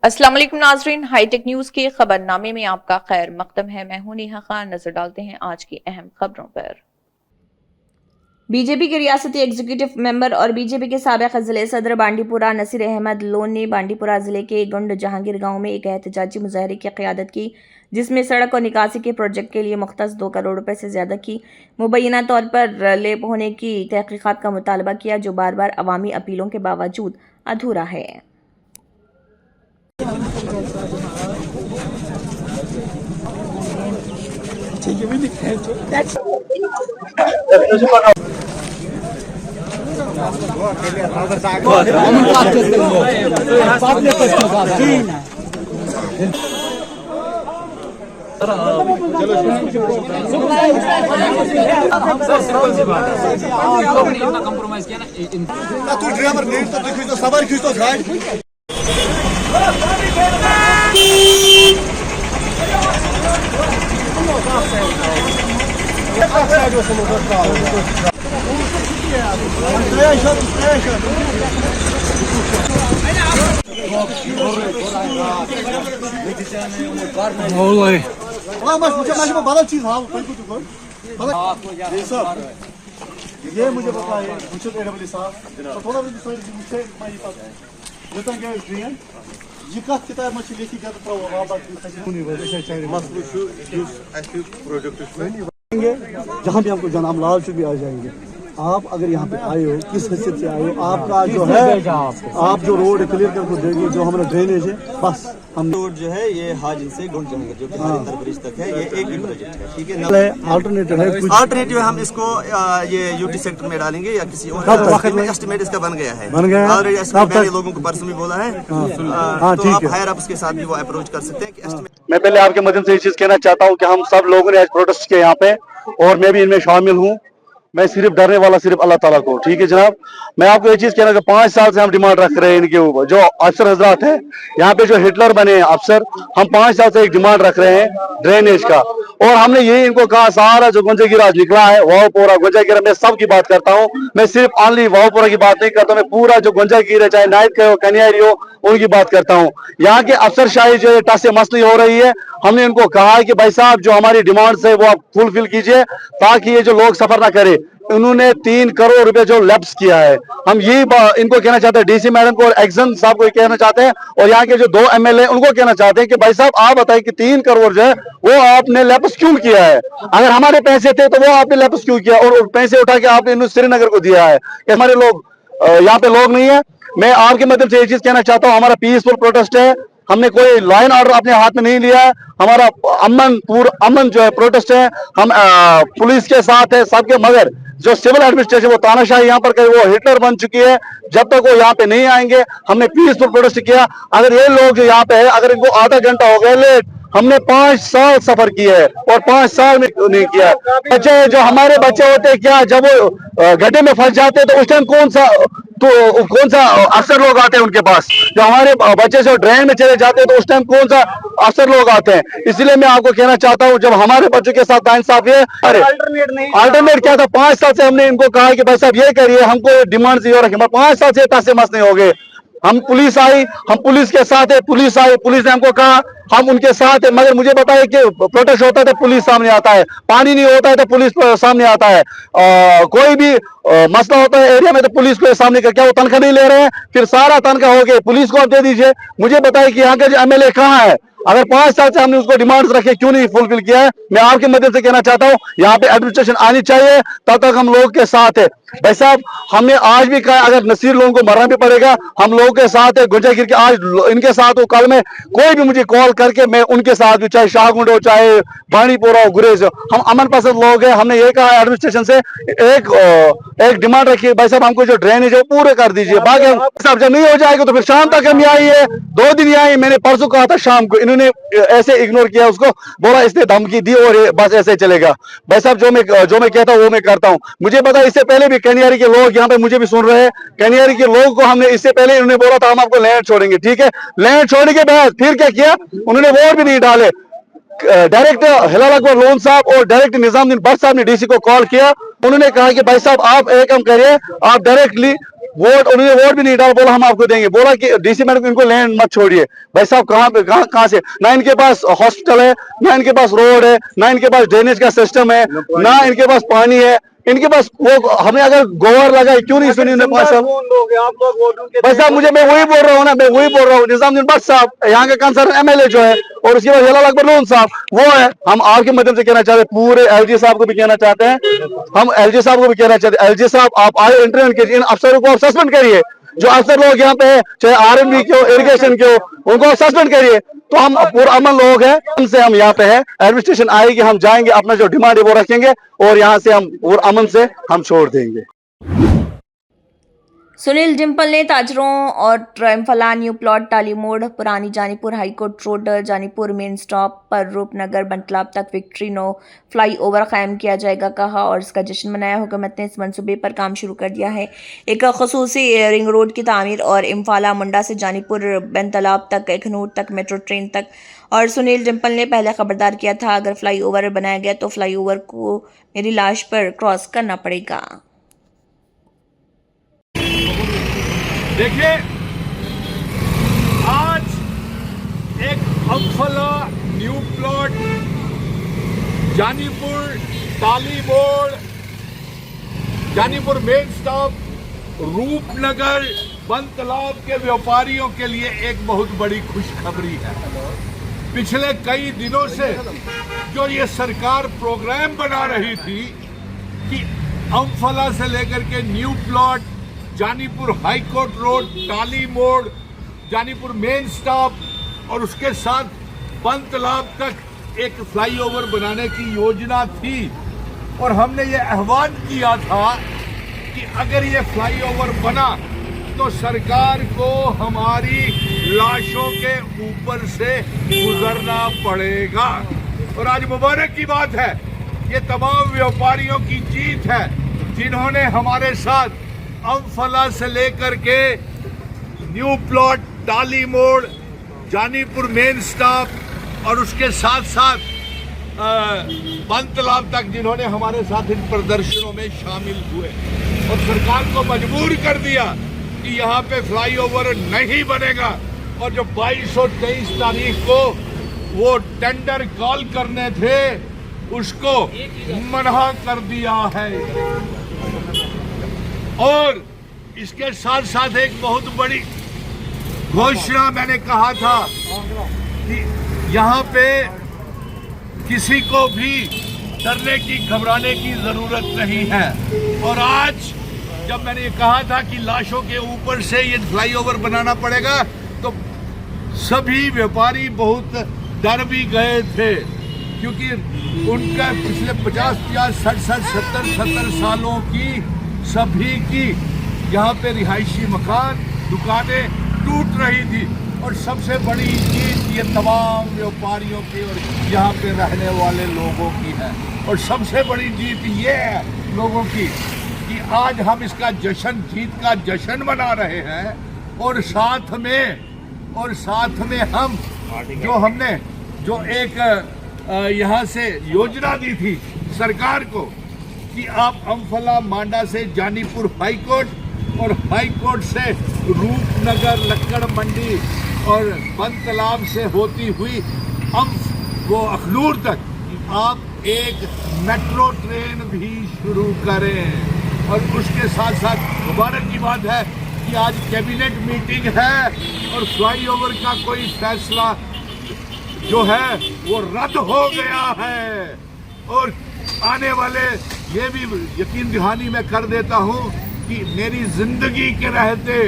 अस्सलाम वालेकुम नाजरीन, हाईटेक न्यूज के खबरनामे में आपका खैर मकदम है। मैं हूं नेहा खान। नजर डालते हैं आज की अहम खबरों पर। बीजेपी के रियासती एग्जीक्यूटिव मेंबर और बीजेपी के साबिक जिले सदर बांडीपुरा नसीर अहमद लोन ने बांडीपुरा जिले के गुंड जहांगीर गांव में एक एहतजाजी मुजाहरे की क़यादत की, जिसमें सड़क और निकासी के प्रोजेक्ट के लिए मुख्तस 2 करोड़ रुपए से ज्यादा की मुबैना तौर पर लेप होने की तहकीकात का मुतालबा किया, जो बार बार अवामी अपीलों के बावजूद अधूरा है। कंप्रोमाइज किया ना तू ड्राइवर नहीं तो देखो तो सवार खींच तो गाड़ी ये मुझे पता है थोड़ा ये कत किताब में लेखी जहाँ भी हमको जाना, हम लाल चौक भी आ जाएंगे। आप अगर यहाँ पे आए हो, किस हैसियत से आए हो, आपका जो है आप जो रोड क्लियर करके देंगे, जो हमारा ड्रेनेज है, बस हम रोड जो है ये हाजिर से गुंड जंगल जो कि हरिंदर ब्रिज तक है, ये एक ही प्रोजेक्ट है। ठीक है, अल्टरनेटिव है कुछ अल्टरनेटिव हम इसको ये यूटी सेक्टर में डालेंगे या किसी और वक्त में। एस्टिमेट इसका बन गया है ऑलरेडी। मैंने लोगों को पर्सनली बोला है, तो आप हायर अप के साथ भी वो अप्रोच कर सकते हैं कि एस्टिमेट। मैं पहले आपके माध्यम से ये चीज कहना चाहता हूँ कि हम सब लोगों ने आज प्रोटेस्ट किया यहाँ पे, और मैं भी इनमें शामिल हूँ। मैं सिर्फ डरने वाला सिर्फ अल्लाह ताला को। ठीक है जनाब, मैं आपको ये चीज कहना कि 5 साल से हम डिमांड रख रहे हैं इनके ऊपर। जो अफसर हजरात हैं यहाँ पे, जो हिटलर बने हैं अफसर, हम 5 साल से एक डिमांड रख रहे हैं ड्रेनेज का। और हमने यही इनको कहा, सारा जो गुंजागिर आज निकला है, वाहपुरा गुंजागिर, मैं सबकी बात करता हूँ। मैं सिर्फ ऑनली वाहपुरा की बात नहीं करता, मैं पूरा जो गुंजागिर है, चाहे नाइट का हो, कन्यारी हो, उनकी बात करता हूँ। यहाँ के अफसरशाही जो है टस से मसली हो रही है। हमने इनको कहा है कि भाई साहब जो हमारी डिमांड्स है वो आप फुलफिल कीजिए, ताकि ये जो लोग सफर ना करे। उन्होंने 3 करोड़ रुपए जो लैप्स किया है, हम यही इनको कहना चाहते हैं, डीसी मैडम को और एक्सन साहब को कहना चाहते हैं, और यहाँ के जो 2 एमएलए उनको कहना चाहते हैं कि भाई साहब आप बताइए कि 3 करोड़ जो है वो आपने लैप्स क्यों किया है। अगर हमारे पैसे थे तो वो आपने लैप्स क्यों किया, और पैसे उठा के आपने श्रीनगर को दिया है। हमारे लोग यहाँ पे लोग नहीं है। मैं आपके मदद से ये चीज कहना चाहता हूँ, हमारा पीसफुल प्रोटेस्ट है, हमने कोई लाइन ऑर्डर अपने हाथ में नहीं लिया है। हमारा अमन जो है प्रोटेस्ट है, हम पुलिस के साथ है सबके, मगर जो सिविल एडमिनिस्ट्रेशन वो तानाशाही यहाँ पर कहीं वो हिटलर बन चुकी है। जब तक वो यहाँ पे नहीं आएंगे, हमने पीसफुल प्रोटेस्ट किया। अगर ये लोग जो यहाँ पे है, अगर इनको आधा घंटा हो गया लेट, हमने 5 साल सफर किया है और 5 साल में नहीं किया। बच्चे जो हमारे बच्चे होते हैं, क्या जब वो गड्ढे में फंस जाते हैं तो उस टाइम कौन सा अफसर लोग आते हैं उनके पास। जो हमारे बच्चे जो ड्रेन में चले जाते हैं तो उस टाइम कौन सा अफसर लोग आते हैं। इसलिए मैं आपको कहना चाहता हूं, जब हमारे बच्चों के साथ नाइंसाफी है, अरे अल्टरनेट क्या था। 5 साल से हमने इनको कहा कि भाई साहब ये करिए, हमको डिमांड ये रखें। 5 साल से टस मस नहीं हो गए। हम पुलिस आई, हम पुलिस के साथ है, पुलिस आई, पुलिस ने हमको कहा हम उनके साथ है, मगर मुझे बताइए कि प्रोटेस्ट होता है तो पुलिस सामने आता है, पानी नहीं होता है तो पुलिस सामने आता है, कोई भी मसला होता है एरिया में तो पुलिस को सामने का, क्या वो तनख्वाह नहीं ले रहे हैं? फिर सारा तनख्वाह हो गया पुलिस को आप दे दीजिए। मुझे बताइए कि यहाँ का जो एमएलए कहाँ है? अगर 5 साल से हमने उसको डिमांड्स रखे, क्यों नहीं फुलफिल किया है? मैं आपके मदद से कहना चाहता हूँ, यहाँ पे एडमिनिस्ट्रेशन आनी चाहिए, तब तक हम लोगों के साथ है। भाई साहब हमने आज भी कहा, अगर नसीर लोगों को मरना भी पड़ेगा, हम लोगों के साथ है। गुंजागिर के आज इनके साथ हो, कल में कोई भी मुझे कॉल करके मैं उनके साथ भी, चाहे शाहगुंड हो, चाहे बांडीपुरा हो, गुरेज हो, हम अमन पसंद लोग हैं। हमने ये कहा एडमिनिस्ट्रेशन से, एक डिमांड रखी, भाई साहब हमको जो ड्रेनेज है पूरे कर दीजिए। बाकी साहब जब नहीं हो जाएगा तो फिर शाम तक हम आई है, 2 दिन आई। मैंने परसों कहा था शाम को, इन्होंने ऐसे इग्नोर किया उसको, बोला इसने धमकी दी और बस ऐसे चलेगा। भाई साहब जो मैं कहता हूँ वो मैं करता हूँ। मुझे पता है इससे पहले भी कन्यारी के लोग यहाँ पे मुझे भी सुन रहे हैं, कन्यारी के लोगों को हमने इससे पहले इन्होंने बोला था हम आपको लैंड छोड़ेंगे। ठीक है, लैंड छोड़ने के बाद फिर क्या किया, उन्होंने वोट भी नहीं डाले। डायरेक्ट हिलाल अकबर लोन साहब और डायरेक्ट निजामुद्दीन भट्ट साहब ने डीसी को कॉल किया। उन्होंने कहा कि भाई साहब आप एक काम करिए, आप डायरेक्टली वोट, उन्होंने वोट भी नहीं डाला, बोला हम आपको देंगे, बोला कि डीसी मैडम इनको लैंड मत छोड़िए। भाई साहब कहाँ से, ना इनके पास हॉस्पिटल है, ना इनके पास रोड है, ना इनके पास ड्रेनेज का सिस्टम है, ना इनके पास पानी है, इनके पास वो हमें अगर गोबर लगा क्यों नहीं सुनी भाई साहब। भाई साहब मैं वही बोल रहा हूँ ना, मैं वही बोल रहा हूँ, निजामुद्दीन भट्ट साहब यहाँ के कंसर्न एमएलए जो है, और उसके बाद जलाल अकबर लोन साहब वो है। हम आपके माध्यम से कहना चाहते हैं, पूरे एलजी साहब को भी कहना चाहते हैं, हम एलजी साहब को भी कहना चाहते हैं, एलजी साहब आप आए इंटरव्यू कीजिए, इन अफसरों को आप सस्पेंड करिए, जो अफसर लोग यहाँ पे है, चाहे आरएनबी के हो, इरिगेशन के हो, उनको सस्पेंड करिए। तो हम पूरा अमन लोग हैं, उनसे हम यहाँ पे है, एडमिनिस्ट्रेशन आएगी, हम जाएंगे, अपना जो डिमांड है वो रखेंगे, और यहाँ से हम पूरा अमन से हम छोड़ देंगे। सुनील डिम्पल ने ताजरों और ट्रायम्फला न्यू प्लॉट टाली मोड़ पुरानी Janipur high court road Janipur main stop पर रूपनगर बंटलाब तक विक्ट्री नो फ्लाईओवर कायम किया जाएगा कहा और इसका जश्न मनाया। हुकूमत ने इस मंसूबे पर काम शुरू कर दिया है। एक खसूसी रिंग रोड की तामीर और इम्फाला मुंडा से जानीपुर बंटलाब तक, अखनूर तक, मेट्रो ट्रेन तक। और सुनील डिम्पल ने पहले खबरदार किया था, अगर फ्लाईओवर बनाया गया तो फ्लाईओवर को मेरी लाश पर क्रॉस करना पड़ेगा। देखिए, आज एक अम्फला न्यू प्लॉट जानीपुर टाली मोड़, जानीपुर मेन स्टॉप, रूपनगर बंतलाब के व्यापारियों के लिए एक बहुत बड़ी खुशखबरी है। पिछले कई दिनों से जो ये सरकार प्रोग्राम बना रही थी कि अम्फला से लेकर के new plot, Janipur high court road, टाली मोड़, जानीपुर मेन स्टॉप और उसके साथ बंतलाब तक एक फ्लाईओवर बनाने की योजना थी। और हमने ये आह्वान किया था कि अगर ये फ्लाईओवर बना तो सरकार को हमारी लाशों के ऊपर से गुजरना पड़ेगा। और आज मुबारक की बात है, ये तमाम व्यापारियों की जीत है जिन्होंने हमारे साथ अम्फला से लेकर के न्यू प्लॉट, टाली मोड़, जानीपुर मेन स्टॉप और उसके साथ साथ बंतलाब तक जिन्होंने हमारे साथ इन प्रदर्शनों में शामिल हुए और सरकार को मजबूर कर दिया कि यहाँ पे फ्लाईओवर नहीं बनेगा। और जो 22 और 23 तारीख को वो टेंडर कॉल करने थे उसको मना कर दिया है। और इसके साथ साथ एक बहुत बड़ी घोषणा मैंने कहा था कि यहाँ पे किसी को भी डरने की, घबराने की जरूरत नहीं है। और आज जब मैंने ये कहा था कि लाशों के ऊपर से ये फ्लाईओवर बनाना पड़ेगा तो सभी व्यापारी बहुत डर भी गए थे, क्योंकि उनका पिछले 50, 60, 70 सालों की सभी की यहाँ पे रिहायशी मकान, दुकानें टूट रही थी। और सबसे बड़ी जीत ये तमाम व्यापारियों की और यहाँ पे रहने वाले लोगों की है। और सबसे बड़ी जीत ये है लोगों की कि आज हम इसका जश्न, जीत का जश्न मना रहे हैं। और साथ में हम हमने जो एक यहाँ से योजना दी थी सरकार को कि आप अम्फला मांडा से जानीपुर हाईकोर्ट और हाईकोर्ट से रूपनगर लक्कड़ मंडी और बंतलाब से होती हुई वो अखनूर तक आप एक मेट्रो ट्रेन भी शुरू करें। और उसके साथ साथ मुबारक की बात है कि आज कैबिनेट मीटिंग है और फ्लाईओवर का कोई फैसला जो है वो रद्द हो गया है। और आने वाले ये भी यकीन दहानी मैं कर देता हूँ कि मेरी जिंदगी के रहते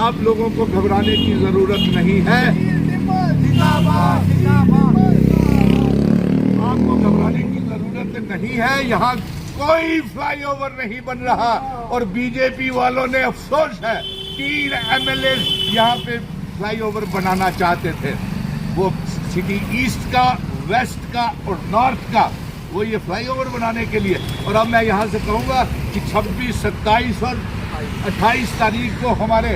आप लोगों को घबराने की जरूरत नहीं है। आपको घबराने की जरूरत नहीं है। यहाँ कोई फ्लाईओवर नहीं बन रहा। और बीजेपी वालों ने, अफसोस है, 3 एमएलए यहाँ पे फ्लाईओवर बनाना चाहते थे, वो सिटी ईस्ट का, वेस्ट का और नॉर्थ का, वो ये फ्लाईओवर बनाने के लिए। और अब मैं यहाँ से कहूँगा कि 26, 27 और 28 तारीख को हमारे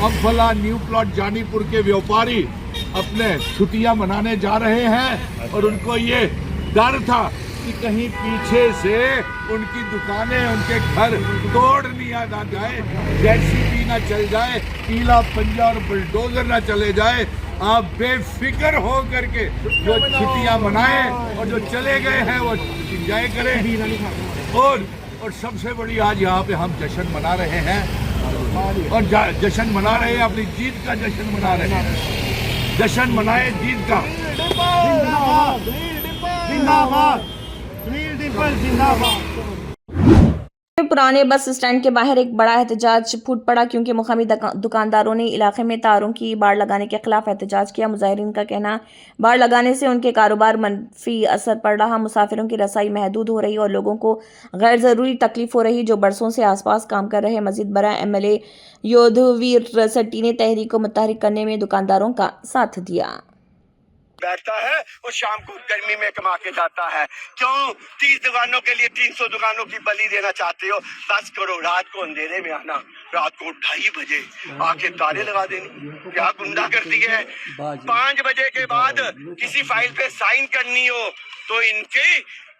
अम्फला न्यू प्लॉट जानीपुर के व्यापारी अपने छुट्टियाँ मनाने जा रहे हैं। और उनको ये डर था कि कहीं पीछे से उनकी दुकानें, उनके घर तोड़ लिया ना जाए। जैसी भी गाड़ी ना चल जाए, पीला पंजा और बुलडोजर ना चले जाए, आप बेफिक्र हो करके जो छुट्टियां मनाएं और जो चले गए हैं वो एंजॉय करें। और सबसे बड़ी आज यहाँ पे हम जश्न मना रहे हैं और जश्न मना रहे हैं, अपनी जीत का जश्न मना रहे हैं। जश्न मनाए जीत का। पुराने बस स्टैंड के बाहर एक बड़ा एहतजाज फूट पड़ा क्योंकि मुकामी दुकानदारों ने इलाके में तारों की बाड़ लगाने के खिलाफ एहतजाज किया। मुजाहिरीन का कहना, बाड़ लगाने से उनके कारोबार मनफी असर पड़ रहा, मुसाफिरों की रसाई महदूद हो रही और लोगों को गैर ज़रूरी तकलीफ हो रही जो बरसों से आसपास काम कर रहे। मजीद बरा MLA योधवीर सेट्टी ने तहरीक को मुतहरिक करने में दुकानदारों का साथ दिया। बैठता है और शाम को गर्मी में कमा के जाता है। क्यों 30 दुकानों के लिए 300 दुकानों की बलि देना चाहते हो? बस करो, रात को अंधेरे में आना, रात को 2:30 बजे आके ताले लगा देनी। क्या गुंडा करती है? 5 बजे के बाद किसी फाइल पे साइन करनी हो तो इनके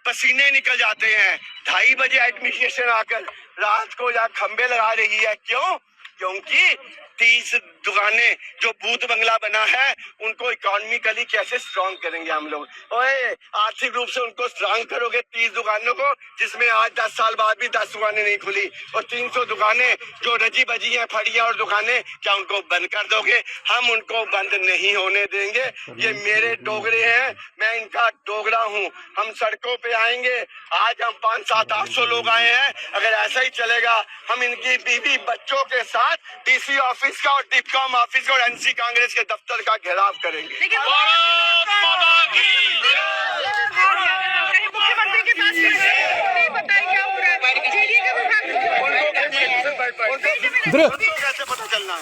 पसीने निकल जाते हैं। 2:30 बजे एडमिनिस्ट्रेशन आकर रात को या खंबे लगा रही है। क्यों? क्योंकि 30 दुकानें जो भूत बंगला बना है उनको इकोनॉमिकली कैसे स्ट्रॉन्ग करेंगे हम लोग? ओए, आर्थिक रूप से उनको स्ट्रॉन्ग करोगे 30 दुकानों को, जिसमें आज 10 साल बाद भी 10 दुकानें नहीं खुली, और 300 दुकानें जो रजी बजी हैं, फड़ियां और दुकानें, क्या उनको बंद कर दोगे? हम उनको बंद नहीं होने देंगे। ये मेरे डोगरे हैं, मैं इनका डोगरा हूँ। हम सड़कों पे आएंगे। आज हम 5, 7, 800 लोग आए हैं। अगर ऐसा ही चलेगा हम इनकी बीवी बच्चों के साथ DC ऑफिस का और डिपकॉम ऑफिस और NC कांग्रेस के दफ्तर का घेराव करेंगे। मुख्यमंत्री के पास नहीं पता है क्या हो रहा है। कैसे पता चलना है?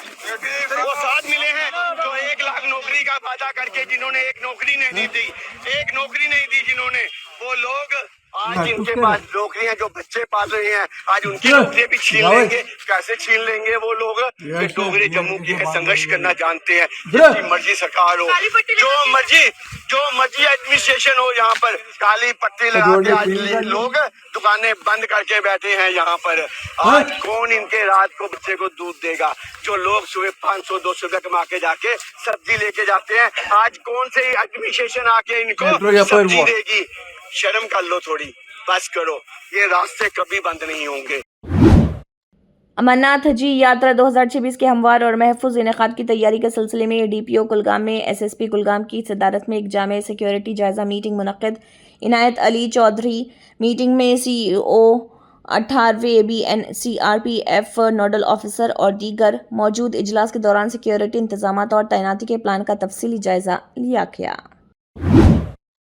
वो साथ मिले हैं जो 1 लाख नौकरी का वादा करके जिन्होंने एक नौकरी नहीं दी, जिन्होंने, वो लोग आज जिनके पास नौकरियां, जो बच्चे पाल रहे हैं, आज उनकी नौकरियां भी छीन लेंगे। कैसे छीन लेंगे वो लोग? ये डोगरे जम्मू की है, संघर्ष करना जानते हैं। जिसकी मर्जी सरकार हो, जो मर्जी एडमिनिस्ट्रेशन हो, यहाँ पर काली पट्टी लगा के आज लोग दुकानें बंद करके बैठे हैं यहाँ पर। आज कौन इनके रात को बच्चे को दूध देगा? जो लोग सुबह 500-200 रुपए कमा के जाके सब्जी लेके जाते हैं, आज कौन से एडमिनिस्ट्रेशन आके इनको सब्जी देगी? शर्म कर लो थोड़ी, बस करो। ये रास्ते कभी बंद नहीं होंगे। अमरनाथ जी यात्रा 2026 के हमवार और महफूज इनेकाद की तैयारी के सिलसिले में DPO कुलगाम में SSP कुलगाम की सदारत में एक जामे सिक्योरिटी जायजा मीटिंग मुनक्किद। इनायत अली चौधरी मीटिंग में CEO 18वें ABN CRPF nodal officer और दीगर मौजूद। इजलास के दौरान सिक्योरिटी इंतजामात और तैनाती के प्लान का तफसीली जायजा लिया गया।